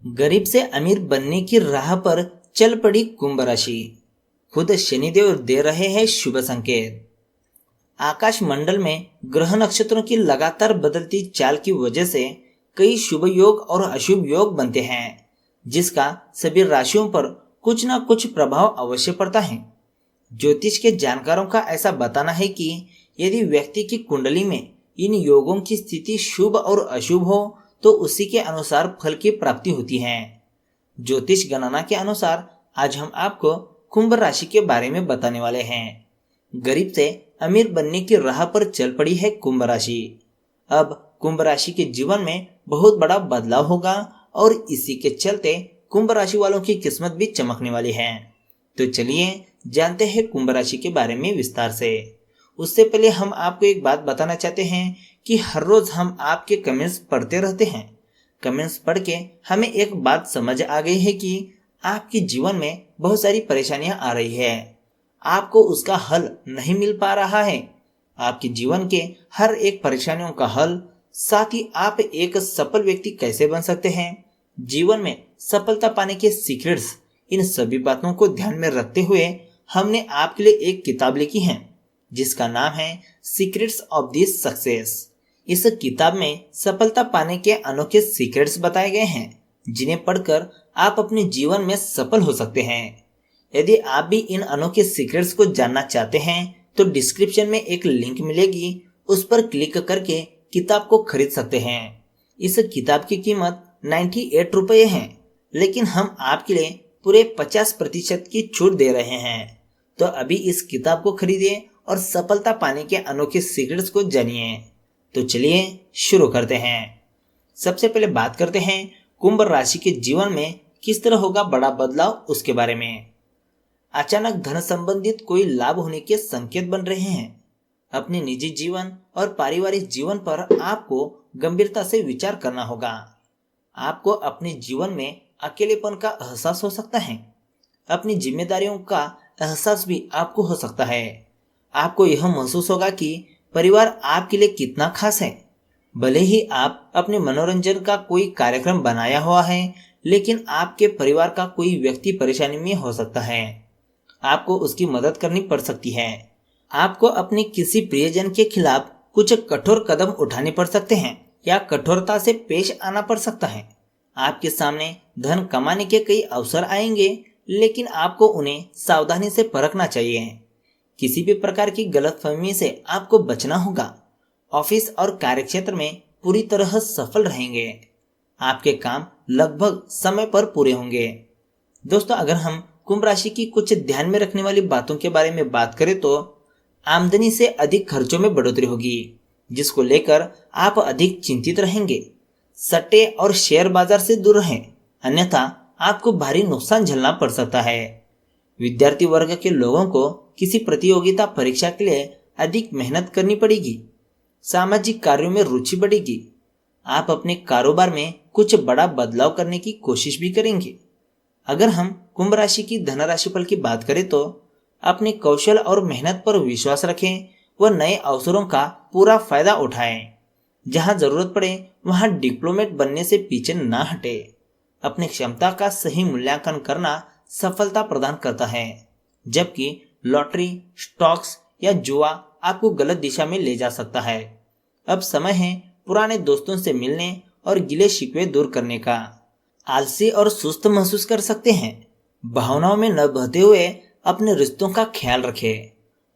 गरीब से अमीर बनने की राह पर चल पड़ी कुंभ राशि। खुद शनिदेव दे रहे हैं शुभ संकेत। आकाश मंडल में ग्रह नक्षत्रों की लगातार बदलती चाल की वजह से कई शुभ योग और अशुभ योग बनते हैं, जिसका सभी राशियों पर कुछ न कुछ प्रभाव अवश्य पड़ता है। ज्योतिष के जानकारों का ऐसा बताना है कि यदि व्यक्ति की कुंडली में इन योगों की स्थिति शुभ और अशुभ हो तो उसी के अनुसार फल की प्राप्ति होती है। ज्योतिष गणना के अनुसार आज हम आपको कुंभ राशि के बारे में बताने वाले हैं। गरीब से अमीर बनने की राह पर चल पड़ी है कुंभ राशि। अब कुंभ राशि के जीवन में बहुत बड़ा बदलाव होगा और इसी के चलते कुंभ राशि वालों की किस्मत भी चमकने वाली है। तो चलिए जानते हैं कुंभ राशि के बारे में विस्तार से। उससे पहले हम आपको एक बात बताना चाहते हैं कि हर रोज हम आपके कमेंट्स पढ़ते रहते हैं। कमेंट्स पढ़ के हमें एक बात समझ आ गई है कि आपके जीवन में बहुत सारी परेशानियां आ रही है, आपको उसका हल नहीं मिल पा रहा है। आपके जीवन के हर एक परेशानियों का हल, साथ ही आप एक सफल व्यक्ति कैसे बन सकते हैं, जीवन में सफलता पाने के सीक्रेट्स, इन सभी बातों को ध्यान में रखते हुए हमने आपके लिए एक किताब लिखी है जिसका नाम है सीक्रेट्स ऑफ दिस सक्सेस। इस किताब में सफलता पाने के अनोखे सीक्रेट्स बताए गए हैं जिन्हें पढ़कर आप अपने जीवन में सफल हो सकते हैं। यदि आप भी इन अनोखे सीक्रेट्स को जानना चाहते हैं तो डिस्क्रिप्शन में एक लिंक मिलेगी, उस पर क्लिक करके किताब को खरीद सकते हैं। इस किताब की कीमत 98 रुपये है, लेकिन हम आपके लिए पूरे 50% की छूट दे रहे हैं। तो अभी इस किताब को खरीदिए और सफलता पाने के अनोखे सीक्रेट्स को जानिए। तो चलिए शुरू करते हैं। सबसे पहले बात करते हैं कुंभ राशि के जीवन में किस तरह होगा बड़ा बदलाव, उसके बारे में। अचानक धन संबंधित कोई लाभ होने के संकेत बन रहे हैं। अपने निजी जीवन और पारिवारिक जीवन पर आपको गंभीरता से विचार करना होगा। आपको अपने जीवन में अकेलेपन का एहसास हो सकता है। अपनी जिम्मेदारियों का एहसास भी आपको हो सकता है। आपको यह महसूस होगा कि परिवार आपके लिए कितना खास है। भले ही आप अपने मनोरंजन का कोई कार्यक्रम बनाया हुआ है, लेकिन आपके परिवार का कोई व्यक्ति परेशानी में हो सकता है। आपको उसकी मदद करनी पड़ सकती है। आपको अपने किसी प्रियजन के खिलाफ कुछ कठोर कदम उठाने पड़ सकते हैं या कठोरता से पेश आना पड़ सकता है। आपके सामने धन कमाने के कई अवसर आएंगे, लेकिन आपको उन्हें सावधानी से परखना चाहिए। किसी भी प्रकार की गलतफहमी से आपको बचना होगा। ऑफिस और कार्यक्षेत्र में पूरी तरह सफल रहेंगे। आपके काम लगभग समय पर पूरे होंगे। दोस्तों, अगर हम कुंभ राशि की कुछ ध्यान में रखने वाली बातों के बारे में बात करें तो आमदनी से अधिक खर्चों में बढ़ोतरी होगी, जिसको लेकर आप अधिक चिंतित रहेंगे। सट्टे और शेयर बाजार से दूर रहें, अन्यथा आपको भारी नुकसान झेलना पड़ सकता है। विद्यार्थी वर्ग के लोगों को किसी प्रतियोगिता परीक्षा के लिए अधिक मेहनत करनी पड़ेगी। सामाजिक कार्यों में रुचि बढ़ेगी। आप अपने कारोबार में कुछ बड़ा बदलाव करने की कोशिश भी करेंगे। अगर हम कुंभ राशि की धनराशिफल की बात करें तो अपने कौशल और मेहनत पर विश्वास रखें व नए अवसरों का पूरा फायदा उठाएं। जहां जरूरत पड़े वहां डिप्लोमेट बनने से पीछे ना हटे। अपनी क्षमता का सही मूल्यांकन करना सफलता प्रदान करता है, जबकि लॉटरी, स्टॉक्स या जुआ आपको गलत दिशा में ले जा सकता है। अब समय है पुराने दोस्तों से मिलने और गिले शिकवे दूर करने का। आलसी और सुस्त महसूस कर सकते हैं। भावनाओं में न बहते हुए अपने रिश्तों का ख्याल रखें।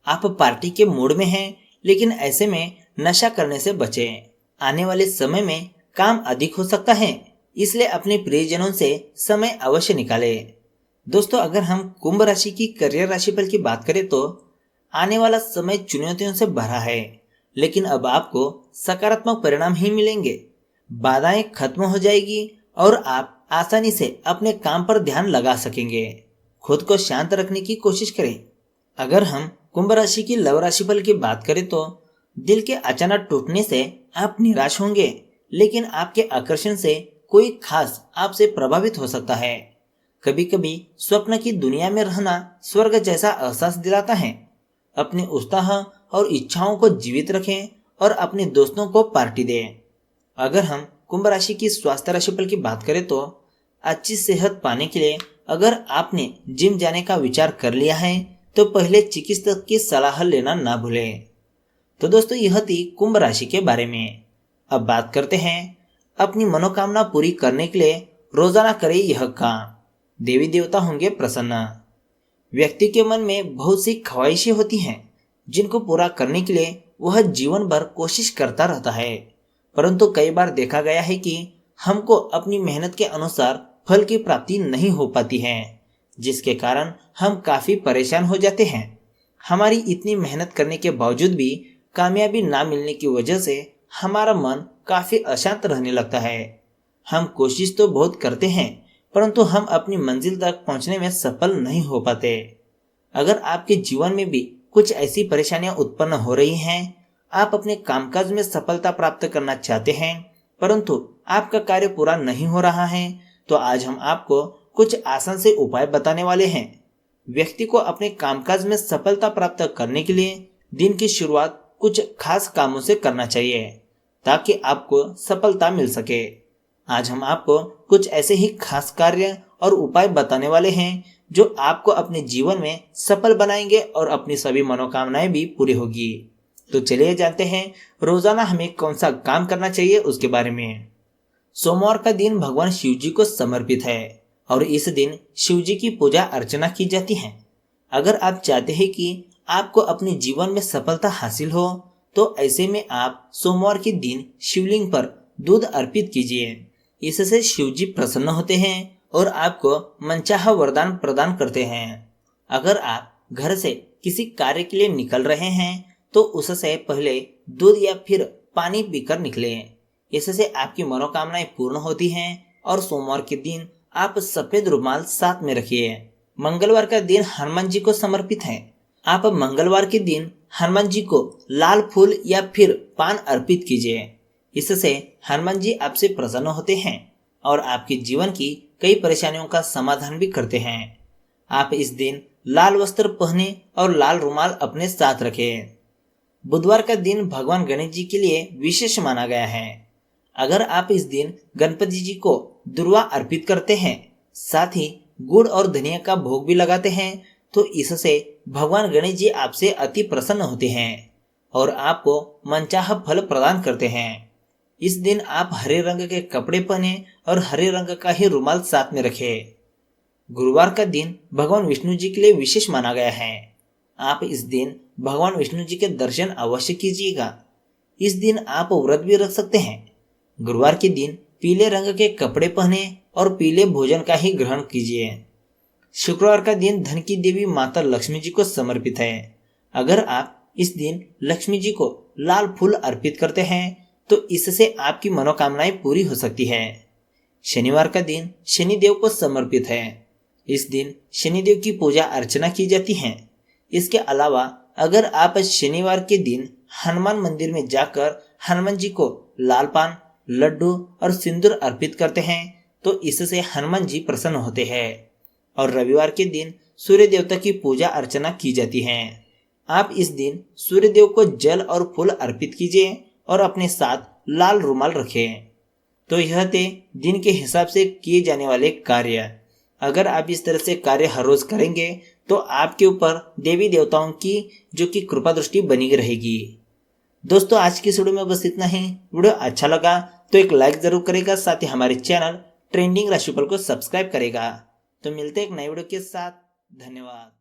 आप पार्टी के मूड में हैं, लेकिन ऐसे में नशा करने से बचें। आने वाले समय में काम अधिक हो सकता है, इसलिए अपने प्रियजनों से समय अवश्य निकालें। दोस्तों, अगर हम कुंभ राशि की करियर राशिफल की बात करें तो आने वाला समय चुनौतियों से भरा है, लेकिन अब आपको सकारात्मक परिणाम ही मिलेंगे। बाधाएं खत्म हो जाएगी और आप आसानी से अपने काम पर ध्यान लगा सकेंगे। खुद को शांत रखने की कोशिश करें। अगर हम कुंभ राशि की लव राशिफल की बात करें तो दिल के अचानक टूटने से आप निराश होंगे, लेकिन आपके आकर्षण से कोई खास आपसे प्रभावित हो सकता है। कभी कभी स्वप्न की दुनिया में रहना स्वर्ग जैसा एहसास दिलाता है। अपने उत्साह और इच्छाओं को जीवित रखें और अपने दोस्तों को पार्टी दें। अगर हम कुंभ राशि की स्वास्थ्य राशिफल की बात करें तो अच्छी सेहत पाने के लिए अगर आपने जिम जाने का विचार कर लिया है तो पहले चिकित्सक की सलाह लेना ना भूलें। तो दोस्तों यह थी कुंभ राशि के बारे में। अब बात करते हैं अपनी मनोकामना पूरी करने के लिए रोजाना करें यह काम, देवी देवता होंगे प्रसन्न। व्यक्ति के मन में बहुत सी ख्वाहिशें होती हैं जिनको पूरा करने के लिए वह जीवन भर कोशिश करता रहता है, परंतु कई बार देखा गया है कि हमको अपनी मेहनत के अनुसार फल की प्राप्ति नहीं हो पाती है, जिसके कारण हम काफी परेशान हो जाते हैं। हमारी इतनी मेहनत करने के बावजूद भी कामयाबी ना मिलने की वजह से हमारा मन काफी अशांत रहने लगता है। हम कोशिश तो बहुत करते हैं परंतु हम अपनी मंजिल तक पहुंचने में सफल नहीं हो पाते। अगर आपके जीवन में भी कुछ ऐसी परेशानियां उत्पन्न हो रही हैं, आप अपने कामकाज में सफलता प्राप्त करना चाहते हैं परंतु आपका कार्य पूरा नहीं हो रहा है, तो आज हम आपको कुछ आसान से उपाय बताने वाले हैं। व्यक्ति को अपने कामकाज में सफलता प्राप्त करने के लिए दिन की शुरुआत कुछ खास कामों से करना चाहिए ताकि आपको सफलता मिल सके। आज हम आपको कुछ ऐसे ही खास कार्य और उपाय बताने वाले हैं जो आपको अपने जीवन में सफल बनाएंगे और अपनी सभी मनोकामनाएं भी पूरी होगी। तो चलिए जानते हैं रोजाना हमें कौन सा काम करना चाहिए उसके बारे में। सोमवार का दिन भगवान शिव जी को समर्पित है और इस दिन शिव जी की पूजा अर्चना की जाती है। अगर आप चाहते हैं कि आपको अपने जीवन में सफलता हासिल हो तो ऐसे में आप सोमवार के दिन शिवलिंग पर दूध अर्पित कीजिए। इससे शिव जी प्रसन्न होते हैं और आपको मनचाहा वरदान प्रदान करते हैं। अगर आप घर से किसी कार्य के लिए निकल रहे हैं तो उससे पहले दूध या फिर पानी पीकर निकलें। इससे आपकी मनोकामनाएं पूर्ण होती हैं और सोमवार के दिन आप सफेद रुमाल साथ में रखिए। मंगलवार का दिन हनुमान जी को समर्पित है। आप मंगलवार के दिन हनुमान जी को लाल फूल या फिर पान अर्पित कीजिए। इससे हनुमान जी आपसे प्रसन्न होते हैं और आपके जीवन की कई परेशानियों का समाधान भी करते हैं। आप इस दिन लाल वस्त्र पहने और लाल रुमाल अपने साथ रखें। बुधवार का दिन भगवान गणेश जी के लिए विशेष माना गया है। अगर आप इस दिन गणपति जी को दुर्वा अर्पित करते हैं, साथ ही गुड़ और धनिया का भोग भी लगाते हैं, तो इससे भगवान गणेश जी आपसे अति प्रसन्न होते हैं और आपको मनचाहा फल प्रदान करते हैं। इस दिन आप हरे रंग के कपड़े पहने और हरे रंग का ही रुमाल साथ में रखें। गुरुवार का दिन भगवान विष्णु जी के लिए विशेष माना गया है। आप इस दिन भगवान विष्णु जी के दर्शन अवश्य कीजिएगा। इस दिन आप व्रत भी रख सकते हैं। गुरुवार के दिन पीले रंग के कपड़े पहने और पीले भोजन का ही ग्रहण कीजिए। शुक्रवार का दिन धन की देवी माता लक्ष्मी जी को समर्पित है। अगर आप इस दिन लक्ष्मी जी को लाल फूल अर्पित करते हैं तो इससे आपकी मनोकामनाएं पूरी हो सकती है। शनिवार का दिन शनिदेव को समर्पित है। इस दिन शनिदेव की पूजा अर्चना की जाती है। इसके अलावा अगर आप शनिवार के दिन हनुमान मंदिर में जाकर हनुमान जी को लाल पान, लड्डू और सिंदूर अर्पित करते हैं तो इससे हनुमान जी प्रसन्न होते हैं। और रविवार के दिन सूर्य देवता की पूजा अर्चना की जाती है। आप इस दिन सूर्य देव को जल और फूल अर्पित कीजिए और अपने साथ लाल रुमाल रखें। तो यह थे दिन के हिसाब से किए जाने वाले कार्य। अगर आप इस तरह से कार्य हर रोज करेंगे तो आपके ऊपर देवी देवताओं की जो कि कृपा दृष्टि बनी रहेगी। दोस्तों आज की इस वीडियो में बस इतना ही। वीडियो अच्छा लगा तो एक लाइक जरूर करेगा, साथ ही हमारे चैनल ट्रेंडिंग राशिफल को सब्सक्राइब करेगा। तो मिलते हैं एक नए वीडियो के साथ। धन्यवाद।